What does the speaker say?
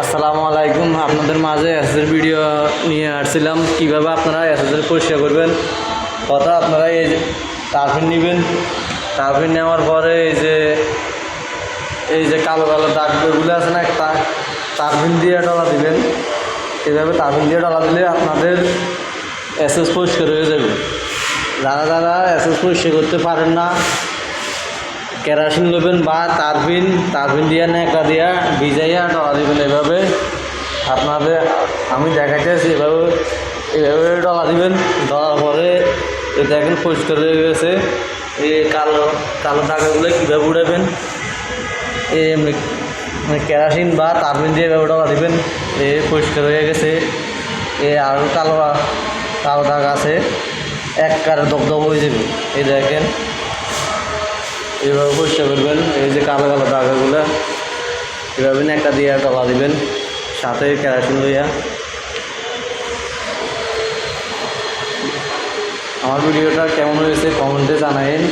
আসসালামু আলাইকুম। আপনাদের মাঝে এসএসের ভিডিও নিয়ে আসছিলাম কীভাবে আপনারা এসএসের পরিষ্কার করবেন। কথা আপনারা এই যে টারপিন নেবেন, টারপিন নেওয়ার পরে এই যে কালো কালো দাগগুলো আছে না, টারপিন দিয়ে ডলা দিবেন। এইভাবে টারপিন দিয়ে ডলা দিলে আপনাদের এসএস পরিষ্কার হয়ে যাবে। যারা যারা এসএস পরিষ্কার করতে পারেন না, কেরাসিন নেবেন বা তারপিন দিয়ে ন্যাকড়া দিয়া ভিজাইয়া ডলা দিবেন। এভাবে আপনাদের আমি দেখাইতেছি, এভাবে ডলা দিবেন। ডলার পরে দেখেন পরিষ্কার হয়ে গেছে। এই কালো কালো দাগগুলো কীভাবে উড়াবেন, এমনি কেরাসিন বা তারপিন দিয়ে এভাবে ডলা দিবেন। পরিষ্কার হয়ে গেছে। আরও কালো কালো দাগ আছে, এক কারে দবদব হয়ে যাবে। এই দেখেন এইভাবে পরিষ্কার করবেন। এই যে কালো কালো দাগগুলো এভাবে একটা দিয়ে ডলা দিবেন, সাথে কেরাসিন লইয়া। আমার ভিডিওটা কেমন হয়েছে কমেন্টে জানাবেন।